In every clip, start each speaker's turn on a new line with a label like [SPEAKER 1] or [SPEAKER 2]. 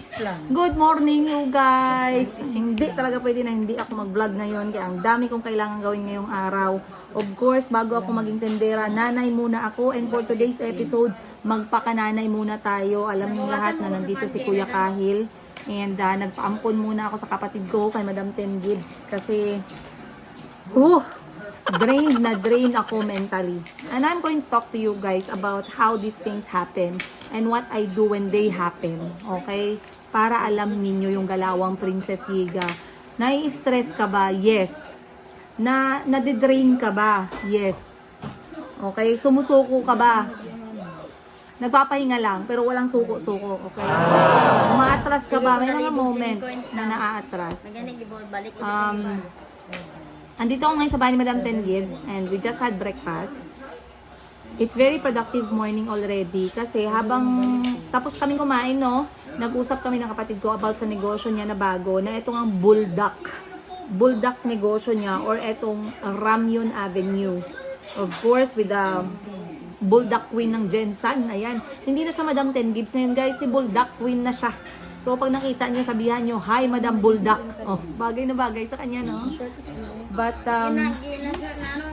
[SPEAKER 1] weeks lang.
[SPEAKER 2] Good morning you guys! Hindi talaga pwede na hindi ako mag-vlog ngayon kaya ang dami kong kailangan gawin ngayong araw. Of course, bago ako maging tendera, nanay muna ako and for today's episode, magpakananay muna tayo. Alam niyo lahat na nandito si Kuya Kahil and nagpaampon muna ako sa kapatid ko kay Madam Ten Gibbs kasi drain ako mentally. And I'm going to talk to you guys about how these things happen and what I do when they happen. Okay? Para alam ninyo yung galawang Princess Yiga. Nai-stress ka ba? Yes. Nade-drain ka ba? Yes. Okay? Sumusuko ka ba? Nagpapahinga lang, pero walang suko-suko. Okay? Umaatras ka ba? May mga moment na naaatras. Andito ako ngayon sa bahay ni Madam Ten Gibbs and we just had breakfast. It's very productive morning already kasi habang tapos kaming kumain, no, nag-usap kami ng kapatid ko about sa negosyo niya na bago na itong ang Buldak negosyo niya or itong Ramyun Avenue. Of course, with the Buldak Queen ng Jensan. Ayan. Hindi na siya Madam Ten Gibbs ngayon guys, si Buldak Queen na siya. So pag nakita niyo, sabihan niyo, "Hi Madam Buldak." Oh, bagay na bagay sa kanya, no? But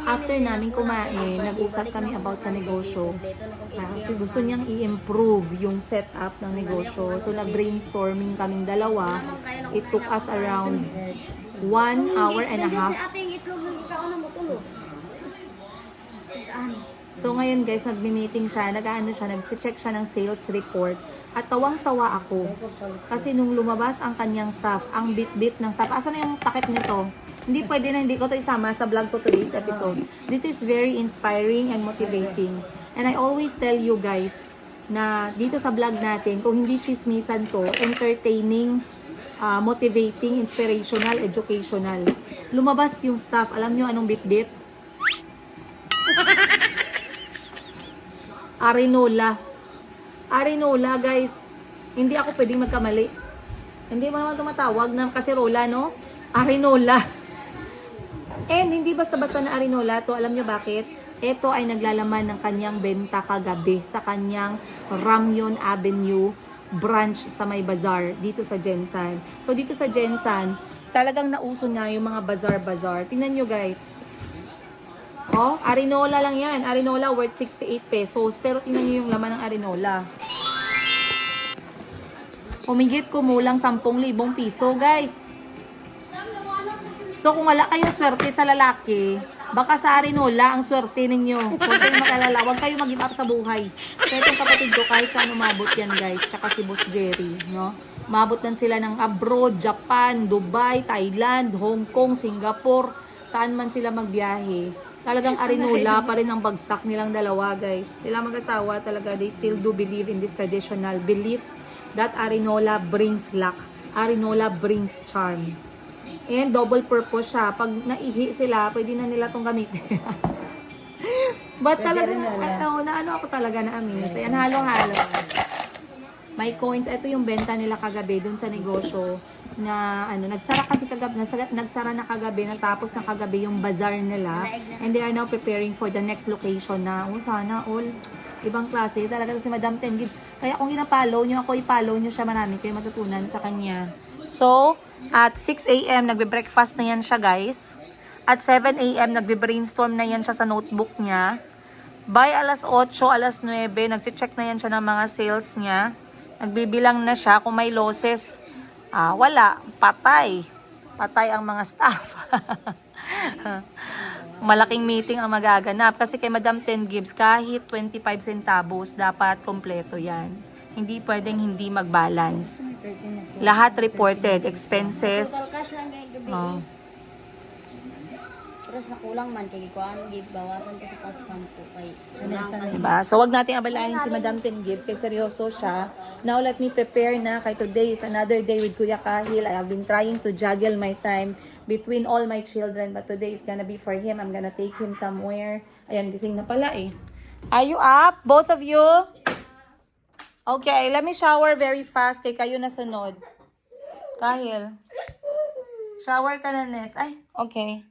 [SPEAKER 2] after namin kumain, nag-usap kami about sa negosyo. Gusto niyang i-improve yung setup ng negosyo. So nag-brainstorming kaming dalawa. It took us around 1 hour and a half. So ngayon guys, nagmi-meeting siya, nag-check siya ng sales report. At tawang-tawa ako. Kasi nung lumabas ang kanyang staff, ang bit-bit ng staff. Asan na yung takip nito? Hindi pwede na hindi ko to isama sa vlog ko today's episode. This is very inspiring and motivating. And I always tell you guys na dito sa vlog natin, kung hindi chismisan to, entertaining, motivating, inspirational, educational. Lumabas yung staff. Alam nyo anong bit-bit? Arinola guys. Hindi ako pwedeng magkamali. Hindi mo naman tumatawag ng kaserola, no? Arinola. And hindi basta-basta na arinola to. Alam nyo bakit? Ito ay naglalaman ng kanyang benta kagabi sa kanyang Ramyun Avenue branch sa may bazaar dito sa Jensan. So dito sa Jensan, talagang nauso nga yung mga bazaar-bazaar. Tingnan nyo guys. Oh, arinola lang yan. Arinola worth 68 pesos. Pero tingnan nyo yung laman ng arinola. Humigit kumulang 10,000 piso, guys. So, kung wala kayong swerte sa lalaki, baka sa arinola ang swerte ninyo. Huwag kayong makalala. Huwag kayong mag-give up sa buhay. So, itong kapatid ko, kahit saan umabot yan, guys. Tsaka si Boss Jerry, no? Umabot na sila ng abroad, Japan, Dubai, Thailand, Hong Kong, Singapore. Saan man sila magbiyahe. Talagang arinola pa rin ang bagsak nilang dalawa, guys. Sila mag-asawa talaga, they still do believe in this traditional belief that arinola brings luck. Arinola brings charm. And double purpose siya. Pag naihi sila, pwede na nila itong gamitin. But talaga, naano ako talaga na amaze. Ayan, halo-halo. May coins. Ito yung benta nila kagabi dun sa negosyo. Na nagsara kasi kagabi, nagsara na kagabi, natapos na kagabi yung bazaar nila. And they are now preparing for the next location na, sana all ibang klase. Talaga si Madam Ten Gibbs. Kaya kung ina-follow nyo ako, i-follow nyo siya, marami kayo matutunan sa kanya. So, at 6 a.m. nagbe-breakfast na yan siya, guys. At 7 a.m. nagbe-brainstorm na yan siya sa notebook niya. By alas 8, alas 9, nagche-check na yan siya ng mga sales niya. Nagbibilang na siya kung may losses. Wala. Patay. Patay ang mga staff. Malaking meeting ang magaganap. Kasi kay Madam Ten Gibbs, kahit 25 centavos, dapat kompleto yan. Hindi pwedeng hindi mag-balance. Lahat reported. Expenses.
[SPEAKER 3] Pero na kulang man kay kuan bawasan kasi paspan ko kay
[SPEAKER 2] diba? So wag nating abalahin si Madam Ten Gibbs kay seryoso siya. Now let me prepare na kay today is another day with Kuya Kahil. I have been trying to juggle my time between all my children but today is gonna be for him. I'm gonna take him somewhere. Ayan, gising na pala eh. Are you up? Both of you? Okay, let me shower very fast kay kayo na sunod. Kahil. Shower ka na next. Ay, okay.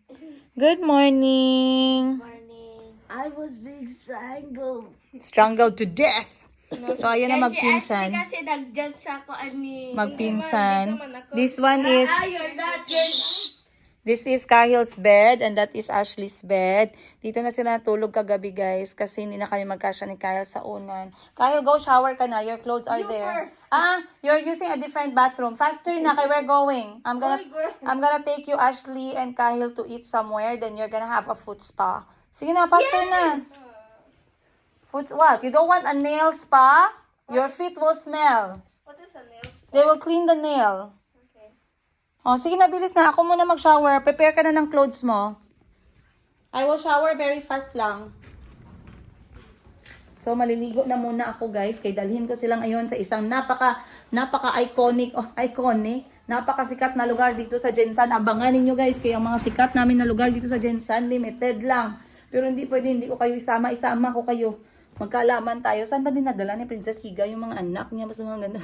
[SPEAKER 2] Good morning.
[SPEAKER 3] morning. I was being strangled.
[SPEAKER 2] Strangled to death. So, ayan na magpinsan.
[SPEAKER 3] Kasi nag-judge sa ako ani.
[SPEAKER 2] Magpinsan. This one is...
[SPEAKER 3] You're not.
[SPEAKER 2] This is Kahil's bed and that is Ashley's bed. Dito na sila natulog kagabi, guys, kasi hindi na kami magkasya ni Kahil sa unan. Kahil, go shower ka na. Your clothes are there.
[SPEAKER 3] first.
[SPEAKER 2] You're using a different bathroom. Faster na, kay we're going. I'm gonna take you, Ashley and Kahil, to eat somewhere. Then you're gonna have a foot spa. Sige na, faster na. Foot what? You don't want a nail spa? Your feet will smell.
[SPEAKER 1] What is a nail spa?
[SPEAKER 2] They will clean the nail.
[SPEAKER 1] Okay.
[SPEAKER 2] Oh, sige na, bilis na. Ako muna mag-shower. Prepare ka na ng clothes mo. I will shower very fast lang. So, maliligo na muna ako, guys. Kaya dalhin ko sila ngayon sa isang napaka-iconic, napakasikat na lugar dito sa Jensan. Abangan ninyo, guys. Kaya ang mga sikat namin na lugar dito sa Jensan, limited lang. Pero hindi pwede, hindi ko kayo isama ko kayo. Magkaalaman tayo. Saan ba dinadala ni Princess Higa yung mga anak niya? Basta mga ganda.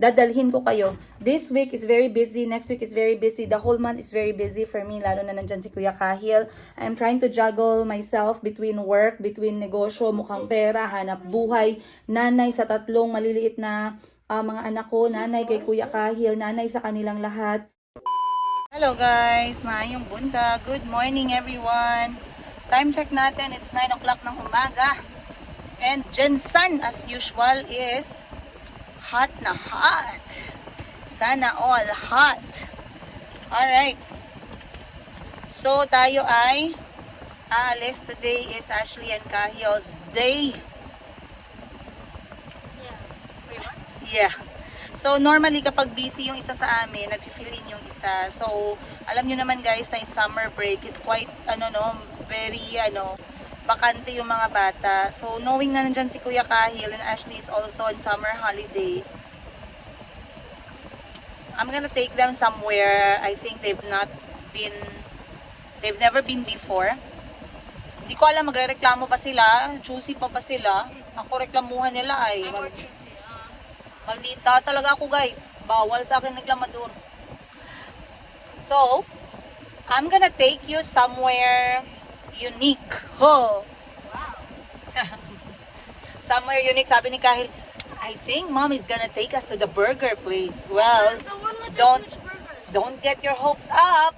[SPEAKER 2] Dadalhin ko kayo. This week is very busy. Next week is very busy. The whole month is very busy for me. Lalo na nandyan si Kuya Kahil. I'm trying to juggle myself between work, between negosyo, mukhang pera, hanap buhay, nanay sa tatlong maliliit na mga anak ko, nanay kay Kuya Kahil, nanay sa kanilang lahat. Hello guys! Maayong bunta. Good morning everyone! Time check natin. It's 9 o'clock ng umaga. And Jensan, as usual, is hot na hot. Sana all hot. Alright. So, tayo ay aalis. Today is Ashley and Kahil's day. Yeah. So, normally kapag busy yung isa sa amin, nag-fill-in yung isa. So, alam nyo naman guys na it's summer break. It's quite, very, bakante yung mga bata. So, knowing na nandyan si Kuya Kahil and Ashley is also on summer holiday, I'm gonna take them somewhere. I think they've never been before. Hindi ko alam, magre-reklamo pa sila? Juicy pa sila? Ako reklamuhan nila ay. Maldita talaga ako guys. Bawal sa akin reklamador. So, I'm gonna take you somewhere unique. Oh. Wow. Somewhere unique. Sabi ni Kahil, I think Mom is gonna take us to the burger place. Well, don't get your hopes up.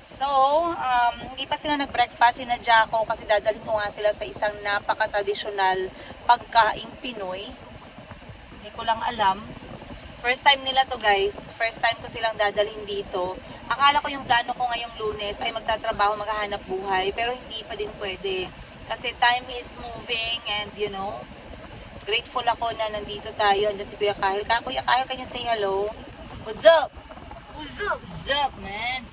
[SPEAKER 2] So, hindi pa sila nag-breakfast. Sinadya ko kasi dadalhin ko nga sila sa isang napaka-tradisyonal pagkaing Pinoy. Hindi ko lang alam. First time nila to guys. First time ko silang dadalhin dito. Akala ko yung plano ko ngayong Lunes ay magtatrabaho, maghahanap buhay. Pero hindi pa din pwede. Kasi time is moving and grateful ako na nandito tayo. Andyan si Kuya Kahil. Kuya Kahil, can you say hello? What's up?
[SPEAKER 1] What's up?
[SPEAKER 2] What's up, man?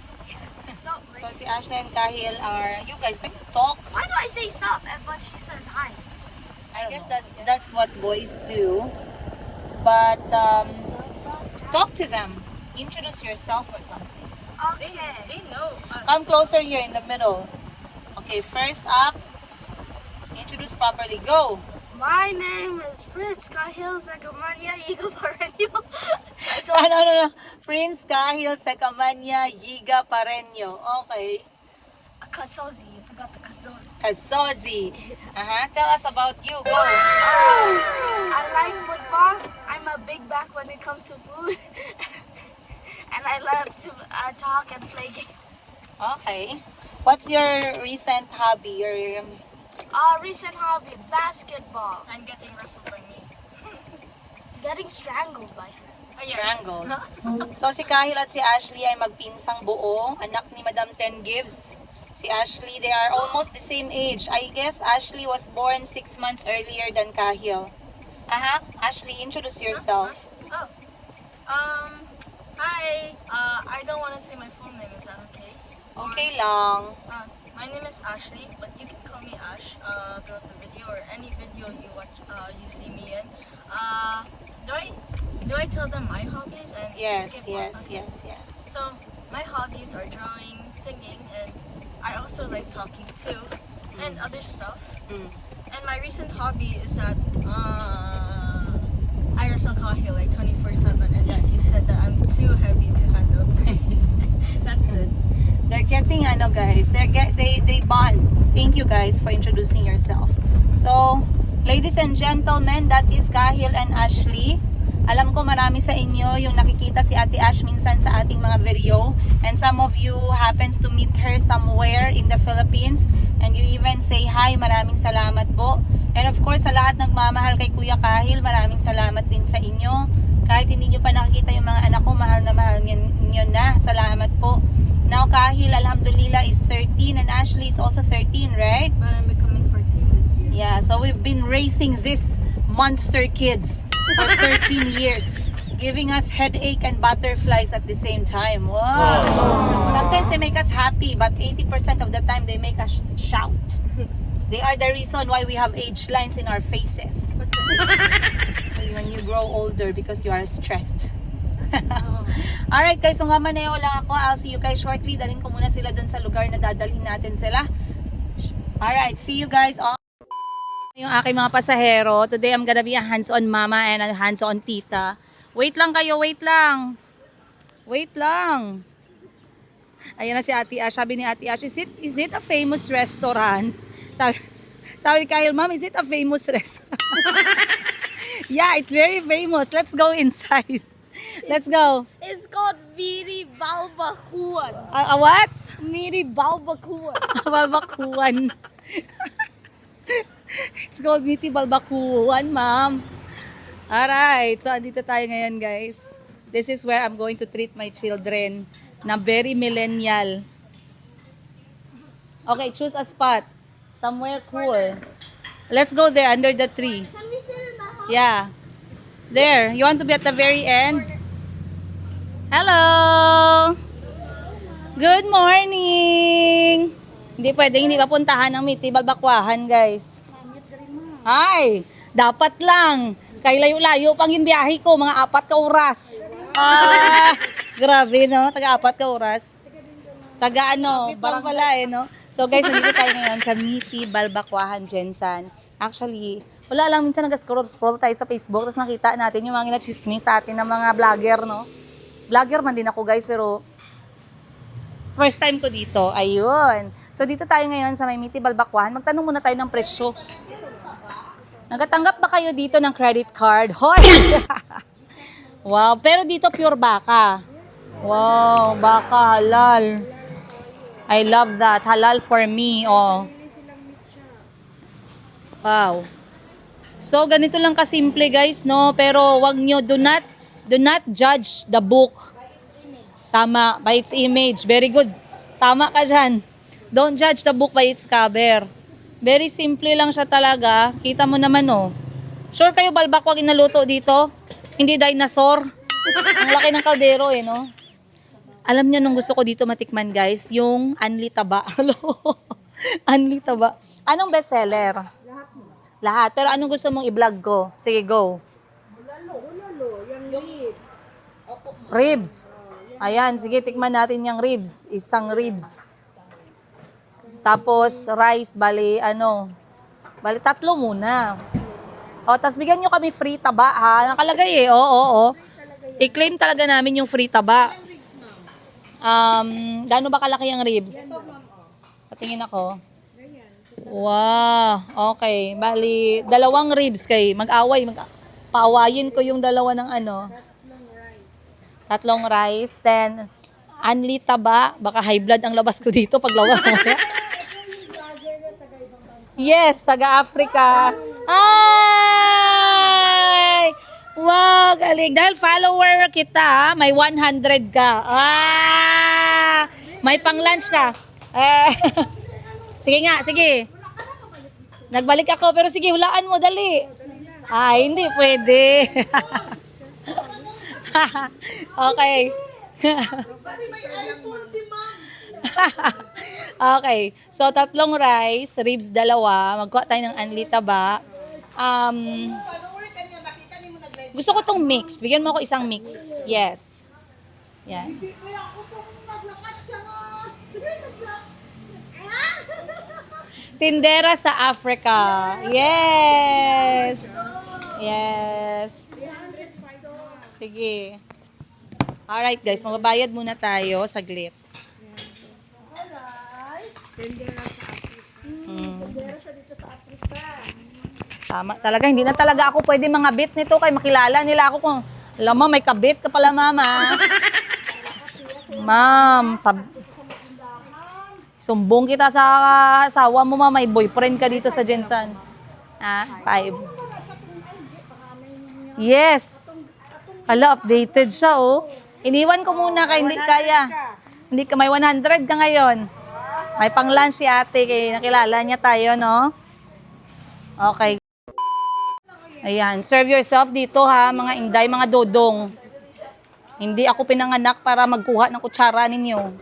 [SPEAKER 1] Sup,
[SPEAKER 2] So si Ashley and Kahil are... You guys, can you talk?
[SPEAKER 1] Why do I say sup but she says hi?
[SPEAKER 2] I guess that's what boys do. But, talk to them. Introduce yourself or something.
[SPEAKER 1] Okay. They know us.
[SPEAKER 2] Come closer here in the middle. Okay, first up, introduce properly. Go!
[SPEAKER 1] My name is Fritz Kahil Sekamania Eagle Parenio.
[SPEAKER 2] No. Prince Kahil Sekamania Yiga Pareño. Okay.
[SPEAKER 1] Kasozi. You forgot the Kasozi.
[SPEAKER 2] Kasozi. Tell us about you. Go!
[SPEAKER 1] I like football. I'm a big back when it comes to food. And I love to talk and play games.
[SPEAKER 2] Okay. What's your recent hobby? Your
[SPEAKER 1] Recent hobby, basketball.
[SPEAKER 3] I'm getting wrestled by me.
[SPEAKER 1] Getting strangled by her.
[SPEAKER 2] strangled. So si Kahil at si Ashley ay magpinsang buo. Anak ni Madam Ten Gives. Si Ashley, they are almost the same age. I guess Ashley was born 6 months earlier than Kahil. Ashley, introduce yourself.
[SPEAKER 3] Hi. I don't want to say my full name. Is that okay?
[SPEAKER 2] Okay lang.
[SPEAKER 3] My name is Ashley, but you can call me Ash throughout the video or any video you watch, you see me in. Do I tell them my hobbies and
[SPEAKER 2] Yes.
[SPEAKER 3] skip on? Okay. So my hobbies are drawing, singing, and I also like talking too, and other stuff. And my recent hobby is that I wrestle Kahil like 24/7, and that he said that I'm too heavy to handle. That's it.
[SPEAKER 2] They're getting guys. They bond. Thank you guys for introducing yourself. So, Ladies and gentlemen, that is Kahil and Ashley. Alam ko marami sa inyo yung nakikita si Ate Ash minsan sa ating mga video. And some of you happens to meet her somewhere in the Philippines. And you even say hi. Maraming salamat po. And of course, sa lahat nagmamahal kay Kuya Kahil, maraming salamat din sa inyo. Kahit hindi nyo pa nakikita yung mga anak ko, mahal na mahal nyo na. Salamat po. Now, Kahil, alhamdulillah, is 13 and Ashley is also 13, right?
[SPEAKER 3] But I'm becoming 14 this year.
[SPEAKER 2] Yeah, so we've been raising these monster kids for 13 years. Giving us headache and butterflies at the same time. Wow! Sometimes they make us happy, but 80% of the time they make us shout. They are the reason why we have age lines in our faces. When you grow older because you are stressed. Alright guys, so nga maneho lang ako. I'll see you guys shortly. Dalhin ko muna sila dun sa lugar na dadalhin natin sila. Alright, see you guys. Yung aking mga pasahero. Today I'm gonna be a hands-on mama and a hands-on tita. Wait lang kayo, wait lang. Wait lang. Ayan na si Ate Ash. Sabi ni Ate Ash, is it a famous restaurant? Sabi ni Kyle, Mom, is it a famous restaurant? Yeah, it's very famous. Let's go inside. Let's go.
[SPEAKER 1] It's called Miri Balbakuan.
[SPEAKER 2] What?
[SPEAKER 1] Miri Balbakuan.
[SPEAKER 2] Balbakuan. It's called Miti Balbakuan, Ma'am. Alright, so andito tayo ngayon, guys. This is where I'm going to treat my children na very millennial. Okay, choose a spot. Somewhere cool. Let's go there under the tree.
[SPEAKER 1] Can we sit in the house?
[SPEAKER 2] Yeah. There. You want to be at the very end? Hello! Good morning! Hindi pwedeng hindi papuntahan ng Miti Balbakwahan, guys. Hi! Dapat lang. Kay layo-layo pang yung biyahe ko. Mga 4 ka oras. Grabe, no? Taga 4 ka oras. Taga ano, barang pala no? So guys, nandito tayo ngayon sa Miti Balbakwahan, Jensan. Actually, wala lang, minsan nag-scroll tayo sa Facebook, tapos makita natin yung mga ginachismis sa atin ng mga vlogger, no? Vlogger man din ako, guys, pero first time ko dito. Ayun. So dito tayo ngayon sa may Miti Balbakwahan. Magtanong muna tayo ng presyo. Nagatanggap ba kayo dito ng credit card? Hoy! Wow, pero dito pure baka. Wow, baka halal. I love that. Halal for me. Oh. Wow. So, ganito lang kasimple, guys, no? Pero wag nyo, do not judge the book. Tama, by its image. Very good. Tama ka dyan. Don't judge the book by its cover. Very simple lang siya talaga. Kita mo naman, oh. Sure kayo, balbakwag inaluto dito? Hindi dinosaur. Ang laki ng kaldero, no? Alam niyo nung gusto ko dito matikman, guys, yung Anli Taba. Anli Taba. Anong bestseller? Lahat. Pero anong gusto mong i-vlog ko? Sige, go. Yung ribs. Ayan, sige, tikman natin yung ribs. Isang ribs. Tapos, rice, bali 3 muna. O, tapos bigyan nyo kami free taba, ha? Nakalagay oo. I-claim talaga namin yung free taba. Gaano ba kalaki ang ribs? Patingin ako. Wow, okay. Bali, 2 ribs kay mag-away. Paawayin ko yung 2 ng 3 rice. Then, Anli Taba. Baka high blood ang labas ko dito pag lawa. Yes, taga-Africa. Ay! Wow, galing. Dahil follower kita, may 100 ka. May pang-lunch ka. Sige nga, sige. Nagbalik ako, pero sige, hulaan mo, dali. Hindi pwede. Okay. Okay. So, 3 rice, ribs 2. Magkuha tayo ng Anli Taba. Gusto ko tong mix. Bigyan mo ako isang mix. Yes. Yan. Tindera sa Africa. Yes. Yes. Sige. Alright guys, magbabayad muna tayo saglit.
[SPEAKER 4] Tendera sa Africa. Tendera siya dito sa Africa.
[SPEAKER 2] Tama talaga, hindi na talaga ako pwede mga bit nito kay makilala nila ako kung alam mo, may kabit ka pala, mama. Ma'am, sumbong kita sa asawa mo, ma. May boyfriend ka dito sa Jensen. 5. Yes. Hala, updated siya, oh. Iniwan ko muna kay hindi kaya. Hindi ka, may 100 ka ngayon. May pang-lunch si ate, kaya nakilala niya tayo, no? Okay. Ayan, serve yourself dito ha, mga inday, mga dodong. Hindi ako pinanganak para magkuha ng kutsara ninyo.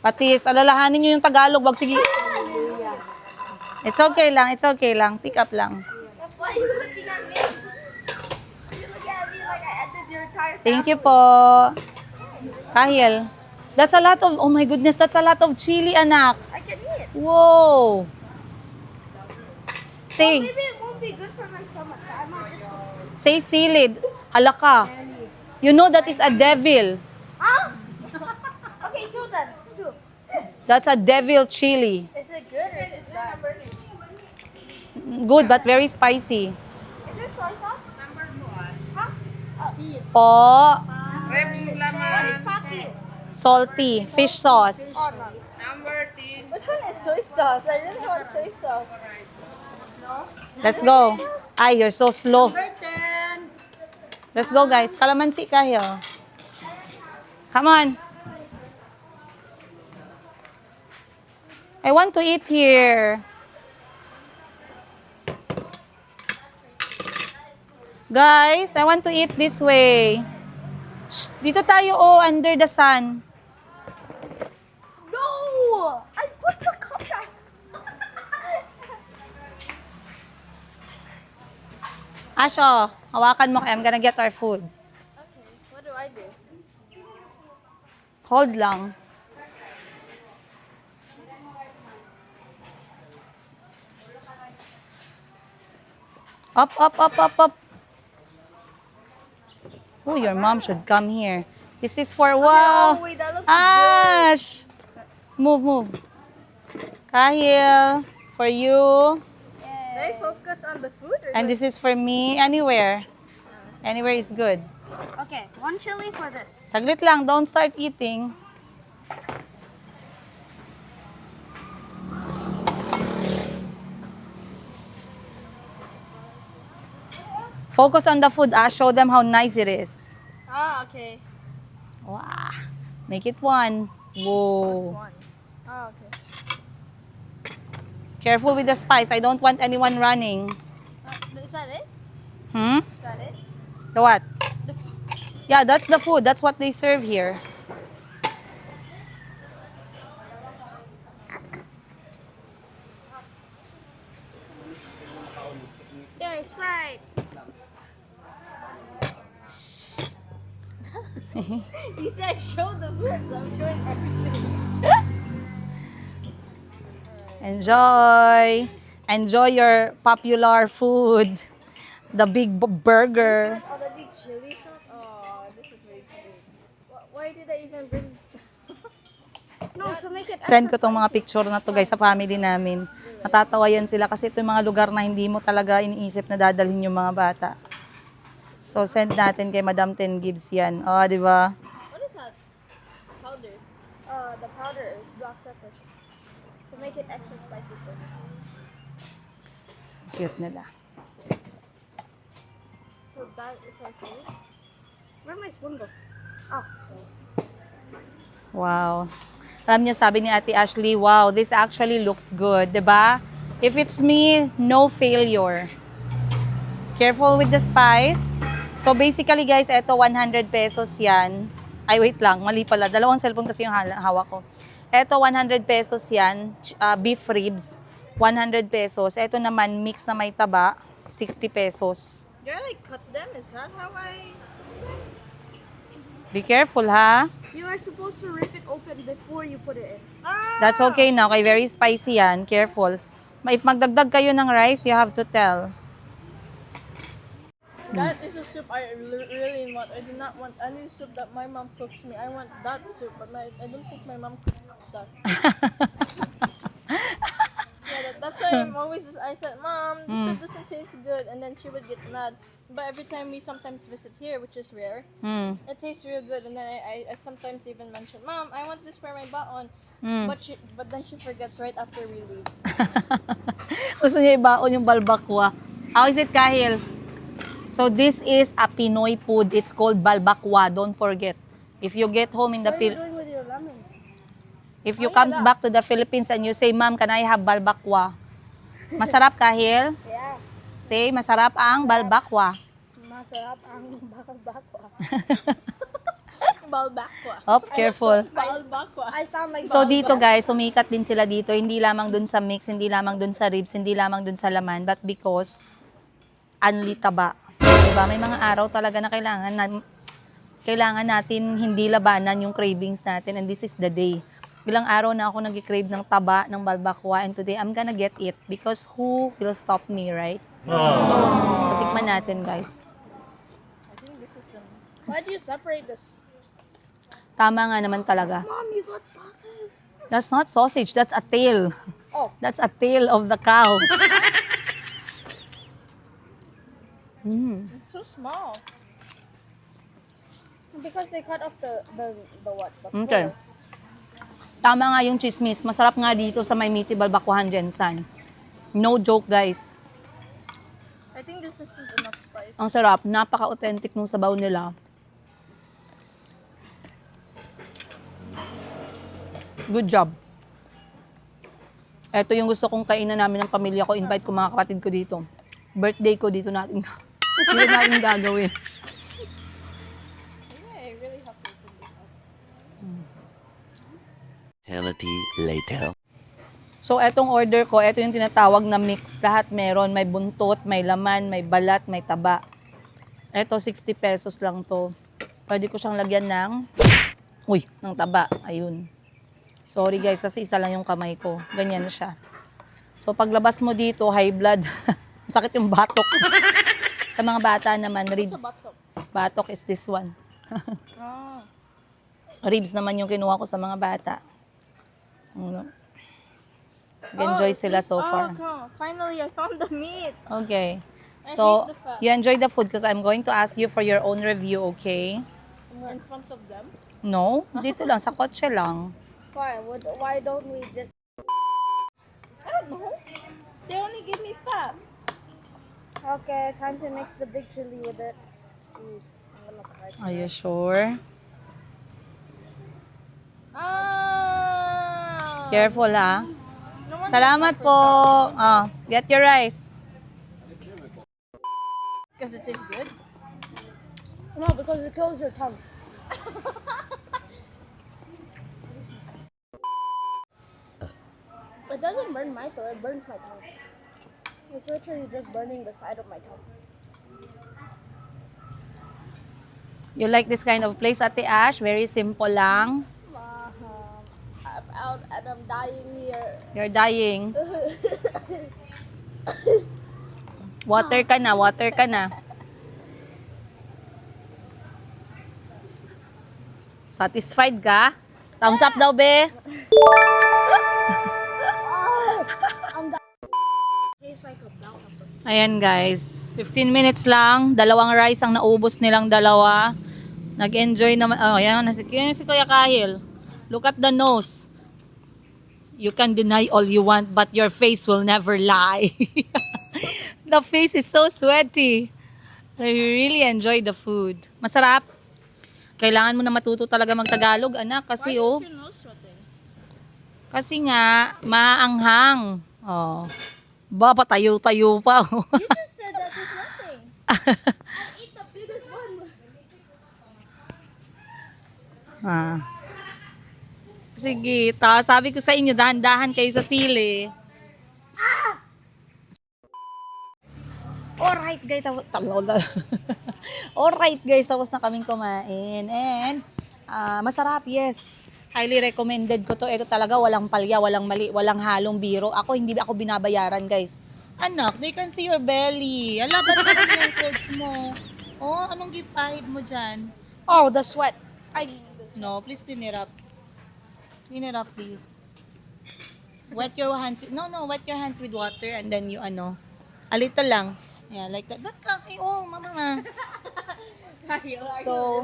[SPEAKER 2] Patis, alalahanin nyo yung Tagalog. Wag sige. It's okay lang, it's okay lang. Pick up lang.
[SPEAKER 1] Why are you looking at me? You look at me like I ended your entire
[SPEAKER 2] Thank you po. Kahil, that's a lot of, oh my goodness, that's a lot of chili, anak.
[SPEAKER 1] I can eat.
[SPEAKER 2] Whoa. Say,
[SPEAKER 1] Maybe it won't be good for my stomach, so I might just
[SPEAKER 2] say silid. Halaka. You know that is a devil.
[SPEAKER 1] Huh? Okay, two then. Two.
[SPEAKER 2] That's a devil chili.
[SPEAKER 1] Is it good or is it bad?
[SPEAKER 2] Good, but very spicy.
[SPEAKER 1] Is this soy sauce? Number one. Huh?
[SPEAKER 2] Po,
[SPEAKER 1] What is pakis?
[SPEAKER 2] salty, fish sauce.
[SPEAKER 1] Oh, no. Which one is soy sauce? I really want soy sauce. No?
[SPEAKER 2] Let's go. Ay, you're so slow. Let's go, guys. Kalamansi kayo. Come on. I want to eat here. Guys, I want to eat this way. Shh, dito tayo, oh, under the sun.
[SPEAKER 1] No! I put the cup down.
[SPEAKER 2] Asho, hawakan mo. I'm gonna get our food.
[SPEAKER 1] Okay, what do I do?
[SPEAKER 2] Hold lang. Up, up, up, up, up. Oh, your mom should come here. This is for wow.
[SPEAKER 1] Oh, wait, that looks
[SPEAKER 2] Ash! Move, move. Kahil, for you.
[SPEAKER 1] good. Did I focus on the food? Or
[SPEAKER 2] And this is for me. Anywhere. Anywhere is good.
[SPEAKER 1] Okay, one chili for this.
[SPEAKER 2] Saglit lang. Don't start eating. Focus on the food. Show them how nice it is.
[SPEAKER 1] Ah, okay.
[SPEAKER 2] Wow. Make it one. Whoa.
[SPEAKER 1] One. Oh, okay.
[SPEAKER 2] Careful with the spice. I don't want anyone running.
[SPEAKER 1] Is that it?
[SPEAKER 2] Hmm?
[SPEAKER 1] Is that it?
[SPEAKER 2] The what?
[SPEAKER 1] The
[SPEAKER 2] Yeah, that's the food. That's what they serve here.
[SPEAKER 1] There's Sprite. You said show the food, so I'm showing everything.
[SPEAKER 2] Enjoy. Enjoy your popular food. The big burger.
[SPEAKER 1] Already chili sauce? Oh, this is very good. Why did I even bring... No, to make it
[SPEAKER 2] Send ko tong mga picture na to guys sa family namin. Natatawa yan sila kasi ito yung mga lugar na hindi mo talaga iniisip na dadalhin yung mga bata. So send natin kay Madam Ten Gibbs yan. Oh, di ba?
[SPEAKER 1] What is that? Powder. The powder is black pepper. To make it extra spicy for me.
[SPEAKER 2] Cute nila.
[SPEAKER 1] So that is our food. Where my spoon go? Oh.
[SPEAKER 2] Wow. Alam niyo, sabi ni Ate Ashley, wow, this actually looks good, di ba? If it's me, no failure. Careful with the spice. So basically guys, eto 100 pesos yan. Ay wait lang, mali pala. Dalawang cellphone kasi yung hawak ko. Eto 100 pesos yan, beef ribs, 100 pesos. Eto naman mix na may taba, 60 pesos.
[SPEAKER 1] Do I like cut them? Is that how I...
[SPEAKER 2] Be careful, ha?
[SPEAKER 1] You are supposed to rip it open before you put it in.
[SPEAKER 2] That's okay na. Okay, very spicy yan. Careful. If magdagdag kayo ng rice, you have to tell.
[SPEAKER 3] That is a soup I really want. I do not want any soup that my mom cooks me. I want that soup, but I don't think my mom cooks that. Yeah, that's why I said, Mom, the soup doesn't taste good, and then she would get mad. But every time we sometimes visit here, which is rare, it tastes real good, and then I sometimes even mention, Mom, I want this for my baon. But then she forgets right after we leave.
[SPEAKER 2] Gusto niya ibaon yung balbakwa. How is it, Kahil? So this is a Pinoy food. It's called balbakwa. Don't forget. If you get home in the
[SPEAKER 1] What are you doing with your lemons?
[SPEAKER 2] If you come back to the Philippines and you say, Ma'am, can I have balbakwa? Masarap, Kahil?
[SPEAKER 1] Yeah.
[SPEAKER 2] Say, masarap ang balbakwa.
[SPEAKER 1] Masarap ang bakwa.
[SPEAKER 3] Balbakwa.
[SPEAKER 2] Oh, careful.
[SPEAKER 3] Balbakwa.
[SPEAKER 1] I sound like
[SPEAKER 2] So dito guys, sumikat din sila dito. Hindi lamang dun sa mix, hindi lamang dun sa ribs, hindi lamang dun sa laman, but because only taba. Diba? May mga araw talaga na kailangan natin hindi labanan yung cravings natin, and this is the day. Ilang araw na ako nag-crave ng taba, ng balbakwa, and today I'm gonna get it because who will stop me, right? So tikman natin guys.
[SPEAKER 3] I think this is some.
[SPEAKER 1] Why do you separate this?
[SPEAKER 2] Tama nga naman talaga.
[SPEAKER 1] Mom, you got sausage.
[SPEAKER 2] That's not sausage, that's a tail.
[SPEAKER 1] Oh.
[SPEAKER 2] That's a tail of the cow.
[SPEAKER 3] It's so small.
[SPEAKER 1] Because they cut off the what? The
[SPEAKER 2] Okay.
[SPEAKER 1] core.
[SPEAKER 2] Tama nga yung chismis. Masarap nga dito sa may Miti Balbakuhan, Jensan. No joke, guys.
[SPEAKER 3] I think this isn't enough spice.
[SPEAKER 2] Ang sarap. Napaka-authentic nung sabaw nila. Good job. Ito yung gusto kong kainan namin ng pamilya ko. Invite ko mga kapatid ko dito. Birthday ko dito natin. Dito natin gagawin.
[SPEAKER 3] Yeah, I really have to open this up.
[SPEAKER 4] Eternity later.
[SPEAKER 2] So, etong order ko, eto yung tinatawag na mix. Lahat meron. May buntot, may laman, may balat, may taba. Eto, 60 pesos lang to. Pwede ko siyang lagyan ng, ng taba. Ayun. Sorry guys, kasi isa lang yung kamay ko. Ganyan siya. So, paglabas mo dito, high blood. Masakit yung batok. Sa mga bata naman, ribs.
[SPEAKER 3] Batok.
[SPEAKER 2] Batok is this one.
[SPEAKER 3] Oh.
[SPEAKER 2] Ribs naman yung kinuha ko sa mga bata. Enjoy sila so far.
[SPEAKER 3] Oh, finally, I found the meat.
[SPEAKER 2] Okay.
[SPEAKER 3] I
[SPEAKER 2] So,
[SPEAKER 3] hate the fat.
[SPEAKER 2] you enjoy the food because I'm going to ask you for your own review, okay?
[SPEAKER 3] In front of them.
[SPEAKER 2] No? Dito lang, sa kotse lang.
[SPEAKER 1] Why? Why don't we just?
[SPEAKER 3] I don't know. They only give me fat.
[SPEAKER 1] Okay, time to mix the big chili with it. Jeez, I'm gonna try.
[SPEAKER 2] Are you sure?
[SPEAKER 3] Ah.
[SPEAKER 2] Careful, ha?
[SPEAKER 3] No wonder
[SPEAKER 2] Salamat
[SPEAKER 3] it's
[SPEAKER 2] po.
[SPEAKER 3] not
[SPEAKER 2] Ah, get your rice.
[SPEAKER 3] because it tastes good.
[SPEAKER 1] No, because it kills your tongue. It doesn't burn my throat, it burns my tongue. It's literally just burning the side of my tongue.
[SPEAKER 2] You like this kind of place, Ate Ash? Very simple lang.
[SPEAKER 1] I'm out and I'm dying here.
[SPEAKER 2] You're dying. Water ka na, water ka na. Satisfied ka? Thumbs up daw, be.
[SPEAKER 1] Tastes like a bell pepper.
[SPEAKER 2] Ayan guys, 15 minutes lang, dalawang rice ang naubos nilang dalawa. Nag-enjoy naman. Oh, ayan si Kuya Kahil. Look at the nose. You can deny all you want, but your face will never lie. The face is so sweaty. I really enjoy the food. Masarap. Kailangan mo na matuto talaga mag-Tagalog, anak, kasi
[SPEAKER 3] Why
[SPEAKER 2] oh.
[SPEAKER 3] is your nose sweating?
[SPEAKER 2] Kasi nga, maanghang. Oh. Ba, patayo-tayo pa. Oh.
[SPEAKER 3] You just said that there's nothing. Eat the biggest one.
[SPEAKER 2] Ah. Sige, sabi ko sa inyo, dahan-dahan kayo sa sili. Alright guys, Alright guys, tapos na kaming kumain. And masarap, yes. Highly recommended ko to. Ito talaga walang palya, walang mali, walang halong biro. Hindi ako binabayaran guys. Anak, they can see your belly. Ala, ba't naman yung clothes mo? Oh, anong gipahid mo dyan?
[SPEAKER 3] Oh, the sweat. I need this.
[SPEAKER 2] No, please clean it up. Clean it up, please. Wet your hands. Wet your hands with water and then you a little lang. Yeah, like that. That lang. Ay, oh, mama nga. So,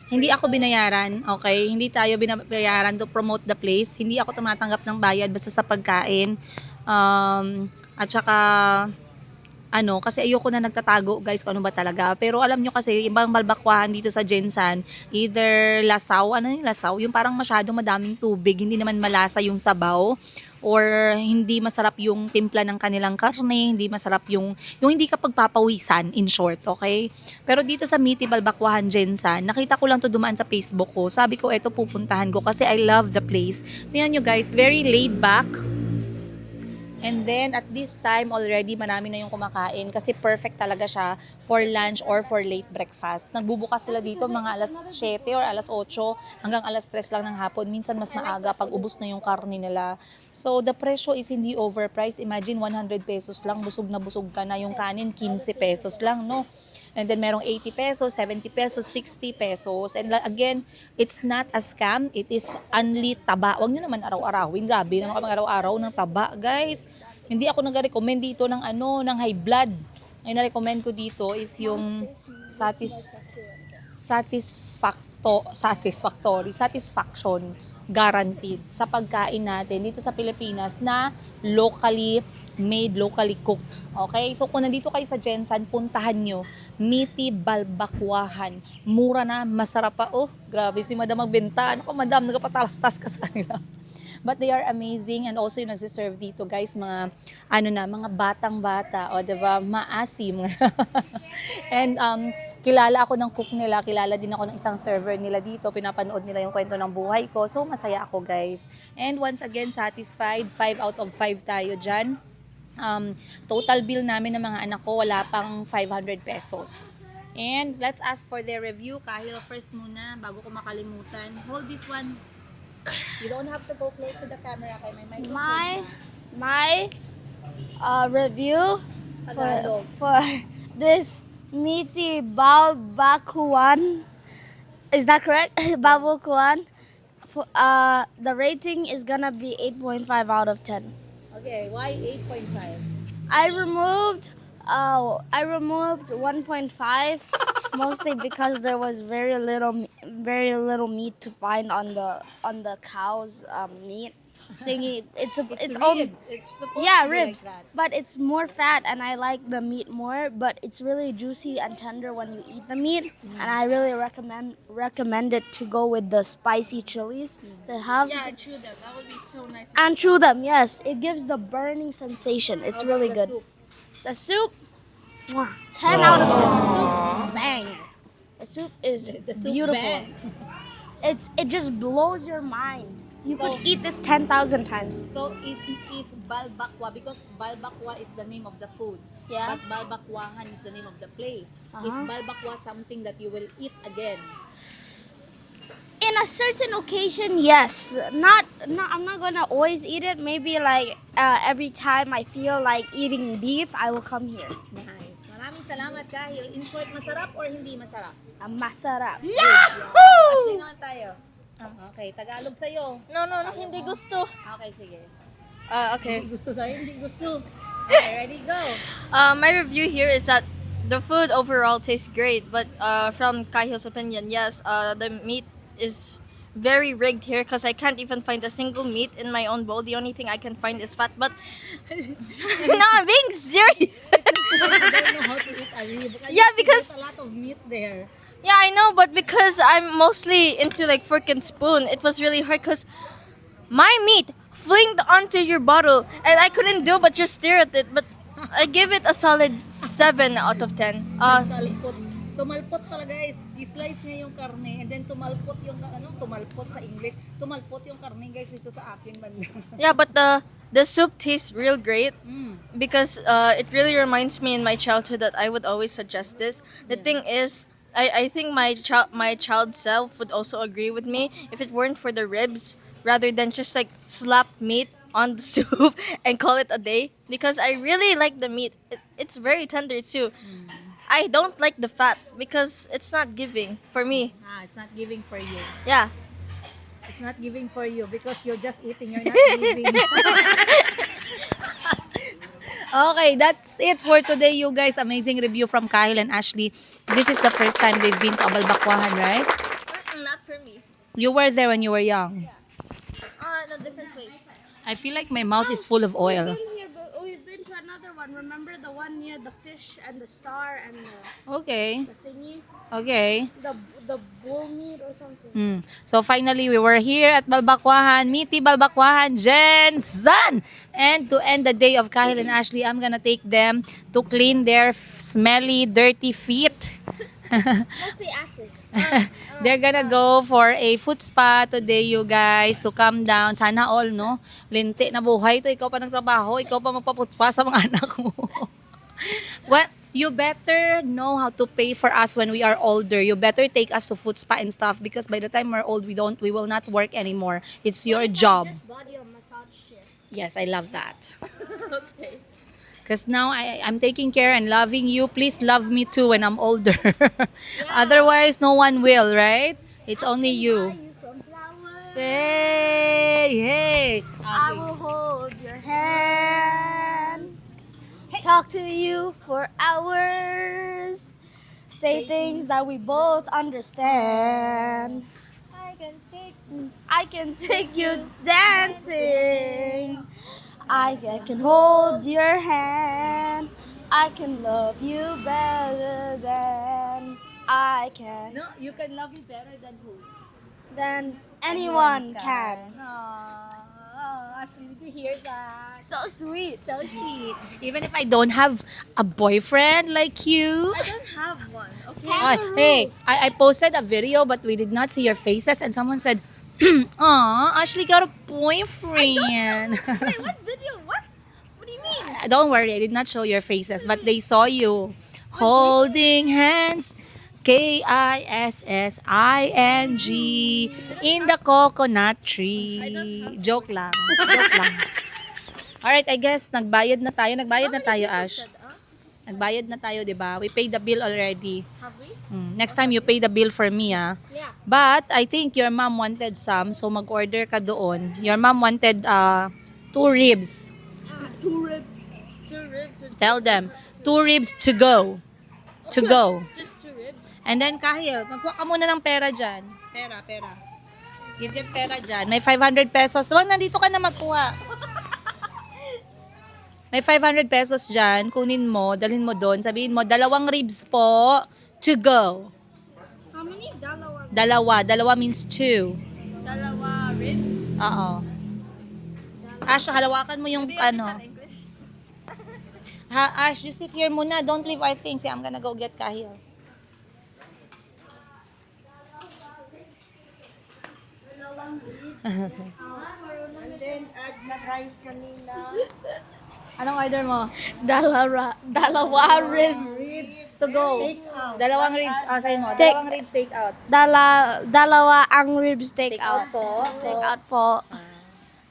[SPEAKER 2] hindi ako binayaran, okay? Hindi tayo binayaran to promote the place. Hindi ako tumatanggap ng bayad basta sa pagkain. At saka, kasi ayoko na nagtatago, guys, kung ano ba talaga. Pero alam nyo kasi, ibang balbakwahan dito sa Jensan, either lasaw, lasaw? Yung parang masyado madaming tubig, hindi naman malasa yung sabaw, or hindi masarap yung timpla ng kanilang karne, hindi masarap yung hindi ka pagpapawisan, in short, okay? Pero dito sa Miti Balbakwahan Jensan, nakita ko lang to dumaan sa Facebook ko. Sabi ko, eto pupuntahan ko kasi I love the place. Tingnan nyo guys, very laid back. And then, at this time, already marami na yung kumakain kasi perfect talaga siya for lunch or for late breakfast. Nagbubukas sila dito mga alas 7 or alas 8 hanggang alas 3 lang ng hapon. Minsan mas maaga pag ubos na yung karne nila. So, the presyo is hindi overpriced. Imagine 100 pesos lang, busog na busog ka na. Yung kanin, 15 pesos lang, no? And then merong 80 pesos, 70 pesos, 60 pesos. And again, it's not a scam. It is only taba. Huwag nyo naman araw-arawin. Grabe naman kami araw-araw ng taba, guys. Hindi ako nag-recommend dito ng ng high blood. Ang na-recommend ko dito is yung satisfaction guaranteed sa pagkain natin dito sa Pilipinas na locally made, locally cooked. Okay? So kung nandito kayo sa Jensan, puntahan nyo. Miti Balbakwahan. Mura na, masarap pa. Oh, grabe si Madam magbenta. Ano ko, Madam, nagpatalastas ka sa kanila. But they are amazing and also yung nagsiserve dito, guys, mga mga batang-bata, o diba, maasim. And kilala ako ng cook nila, kilala din ako ng isang server nila dito, pinapanood nila yung kwento ng buhay ko. So masaya ako, guys. And once again, satisfied, 5 out of 5 tayo dyan. Total bill namin ng mga anak ko, wala pang 500 pesos. And let's ask for their review. Kahil first muna, bago ko makalimutan. Hold this one. You don't have to go close to the camera. Kay may microphone.
[SPEAKER 1] My review
[SPEAKER 2] Tagalog.
[SPEAKER 1] for this Miti Balbakwahan. Is that correct? Balbakwahan. The rating is gonna be 8.5 out of 10.
[SPEAKER 2] Okay, why 8.5?
[SPEAKER 1] I removed 1.5 mostly because there was very little meat to find on the cow's meat thingy. It's
[SPEAKER 2] ribs. It's supposed
[SPEAKER 1] yeah,
[SPEAKER 2] to be
[SPEAKER 1] ribs,
[SPEAKER 2] like that.
[SPEAKER 1] but it's more fat and I like the meat more, but it's really juicy and tender when you eat the meat. And I really recommend it to go with the spicy chilies they have.
[SPEAKER 3] Yeah, and chew them. That would be so nice.
[SPEAKER 1] And chew them, yes. It gives the burning sensation. It's
[SPEAKER 2] How about
[SPEAKER 1] really
[SPEAKER 2] the
[SPEAKER 1] good.
[SPEAKER 2] soup?
[SPEAKER 1] The soup, 10 out of 10. The soup, bang. The soup is
[SPEAKER 2] The soup
[SPEAKER 1] beautiful.
[SPEAKER 2] bang.
[SPEAKER 1] It just blows your mind. You
[SPEAKER 2] So-
[SPEAKER 1] could eat this 10,000 times.
[SPEAKER 2] So is Balbakwa, because Balbakwa is the name of the food.
[SPEAKER 1] Yeah.
[SPEAKER 2] But Balbakwahan is the name of the place. Is
[SPEAKER 1] Uh-huh.
[SPEAKER 2] Balbakwa something that you will eat again?
[SPEAKER 1] In a certain occasion, yes. Not. I'm not gonna always eat it. Maybe like every time I feel like eating beef, I will come here.
[SPEAKER 2] Nice. Maraming salamat Kahil. In short, masarap or hindi masarap?
[SPEAKER 1] Masarap.
[SPEAKER 2] Ashley naman tayo. Okay, Tagalog sa'yo.
[SPEAKER 3] No, hindi gusto.
[SPEAKER 2] Okay, sige.
[SPEAKER 3] Okay.
[SPEAKER 2] Hindi gusto sa'yo, hindi gusto. Okay, ready, go.
[SPEAKER 3] My review here is that the food overall tastes great, but from Kahil's opinion, yes, the meat is very rigged here because I can't even find a single meat in my own bowl. The only thing I can find is fat. But no, I'm being serious.
[SPEAKER 2] I don't know how to eat a rib.
[SPEAKER 3] Yeah, because-
[SPEAKER 2] there's a lot of meat there.
[SPEAKER 3] Yeah, I know, but because I'm mostly into like fork and spoon, it was really hard because my meat flinged onto your bottle, and I couldn't do but just stare at it. But I give it a solid 7 out of 10.
[SPEAKER 2] Salpot. Tumalpot pala guys. I-slice niya yung karne and then tumalpot yung tumalpot sa English. Tumalpot yung karne guys dito sa akin banda.
[SPEAKER 3] Yeah, but the soup tastes real great because it really reminds me in my childhood that I would always suggest this. The thing is, I think my child self would also agree with me if it weren't for the ribs rather than just like slap meat on the soup and call it a day, because I really like the meat. It's very tender too. I don't like the fat because it's not giving for me.
[SPEAKER 2] It's not giving for you.
[SPEAKER 3] Yeah.
[SPEAKER 2] It's not giving for you because you're just eating, you're not giving. Okay, that's it for today, you guys. Amazing review from Kyle and Ashley. This is the first time they've been to Abalbakuahan, right?
[SPEAKER 3] Not for me.
[SPEAKER 2] You were there when you were young.
[SPEAKER 3] In a different place.
[SPEAKER 2] I feel like my mouth is full of oil.
[SPEAKER 1] We've been here, but we've been to another one. Remember the one near the fish and the star and
[SPEAKER 2] Okay.
[SPEAKER 1] the thingy?
[SPEAKER 2] Okay.
[SPEAKER 1] The bull meat or something.
[SPEAKER 2] So finally, we were here at Balbakuahan, Miti Balbakuahan, Jensen. And to end the day of Kyle and Ashley, I'm gonna take them to clean their smelly, dirty feet.
[SPEAKER 1] Mostly ashes.
[SPEAKER 2] They're gonna go for a foot spa today, you guys, to calm down. Sana all, no? Linti na buhay to. Ikaw pa nagtrabaho, ikaw pa magpaputpa sa mga anak mo. Well, you better know how to pay for us when we are older. You better take us to foot spa and stuff because by the time we're old, we will not work anymore. It's your job.
[SPEAKER 1] Just body on massage chair.
[SPEAKER 2] Yes, I love that. Okay. Because now I'm taking care and loving you. Please love me too when I'm older. Otherwise, no one will, right? It's only
[SPEAKER 1] Buy
[SPEAKER 2] you.
[SPEAKER 1] you some flowers.
[SPEAKER 2] Hey, hey.
[SPEAKER 1] I will hold your hand. Talk to you for hours. Say things that we both understand. I can take you dancing. I can hold your hand. I can love you better than I can.
[SPEAKER 2] No, you can love me better than who?
[SPEAKER 1] Than anyone can.
[SPEAKER 2] Oh, Ashley, did you hear that?
[SPEAKER 1] So sweet.
[SPEAKER 2] So sweet. Even if I don't have a boyfriend like you.
[SPEAKER 3] I don't have one. Okay.
[SPEAKER 2] Hey, I posted a video but we did not see your faces and someone said, "Aw, Ashley got a boyfriend."
[SPEAKER 3] Wait, what video? What? What do you mean?
[SPEAKER 2] Don't worry, I did not show your faces, but they saw you holding hands, KISSING, in the coconut tree. Joke lang. Joke lang. Alright, I guess nagbayad na tayo. Nagbayad na tayo, Ash. Nagbayad na tayo, di ba? We paid the bill already.
[SPEAKER 3] Have we?
[SPEAKER 2] Next time you pay the bill for me, ah.
[SPEAKER 3] Yeah.
[SPEAKER 2] But I think your mom wanted some, so mag-order ka doon. Your mom wanted 2 ribs.
[SPEAKER 3] 2 ribs. 2 ribs. Or
[SPEAKER 2] Tell them, 2 ribs to go. To go.
[SPEAKER 3] just 2 ribs.
[SPEAKER 2] And then, Kahil, magkuha ka muna ng pera dyan. Pera. Get pera dyan. May 500 pesos. Wag, nandito ka na magkuha. May 500 pesos dyan. Kunin mo, dalhin mo doon. Sabihin mo, 2 ribs po to go.
[SPEAKER 1] How many?
[SPEAKER 2] Dalawa means 2.
[SPEAKER 3] 2 ribs.
[SPEAKER 2] Oo. Ash, halawakan mo yung ano.
[SPEAKER 3] English?
[SPEAKER 2] Ash, just sit here muna. Don't leave our things. I'm gonna go get Kahil.
[SPEAKER 5] And then add na rice kanina.
[SPEAKER 2] Anong order mo?
[SPEAKER 1] Dalawa ribs.
[SPEAKER 5] Ribs.
[SPEAKER 2] To go.
[SPEAKER 5] Take out.
[SPEAKER 2] 2 ribs. Sabi mo.
[SPEAKER 1] Take-
[SPEAKER 2] 2 ribs take out.
[SPEAKER 1] Dalawa ang ribs take out.
[SPEAKER 2] po.
[SPEAKER 1] Take out po.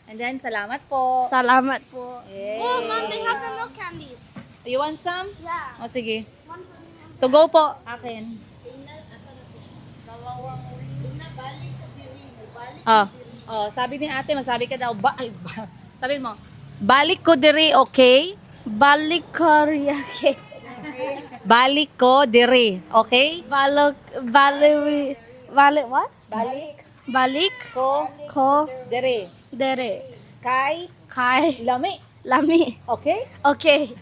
[SPEAKER 2] And then, salamat po.
[SPEAKER 1] Salamat po.
[SPEAKER 2] Yay.
[SPEAKER 1] Oh, Mom, they have the milk candies.
[SPEAKER 2] You want some?
[SPEAKER 1] Yeah.
[SPEAKER 2] O, sige. To go po. Akin. Sabi ni ate, masabi ka daw, sabi mo, balik ko diri, okay?
[SPEAKER 1] Balik Korea. Okay.
[SPEAKER 2] Balik ko diri, okay?
[SPEAKER 1] Balik what? Balik ko
[SPEAKER 2] Diri.
[SPEAKER 1] dere.
[SPEAKER 2] Kay,
[SPEAKER 1] Kai
[SPEAKER 2] lami,
[SPEAKER 1] lami.
[SPEAKER 2] okay?
[SPEAKER 1] Okay.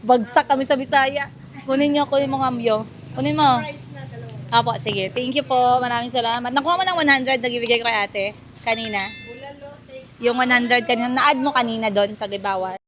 [SPEAKER 2] Bagsak kami sa Bisaya. Kunin mo nga amyo. Kunin mo. Apo, sige. Thank you po. Maraming salamat. Nakuha mo ng 100 na ibigay ko kay ate kanina. Yung 100 kanina. Na-add mo kanina doon sa gibawan.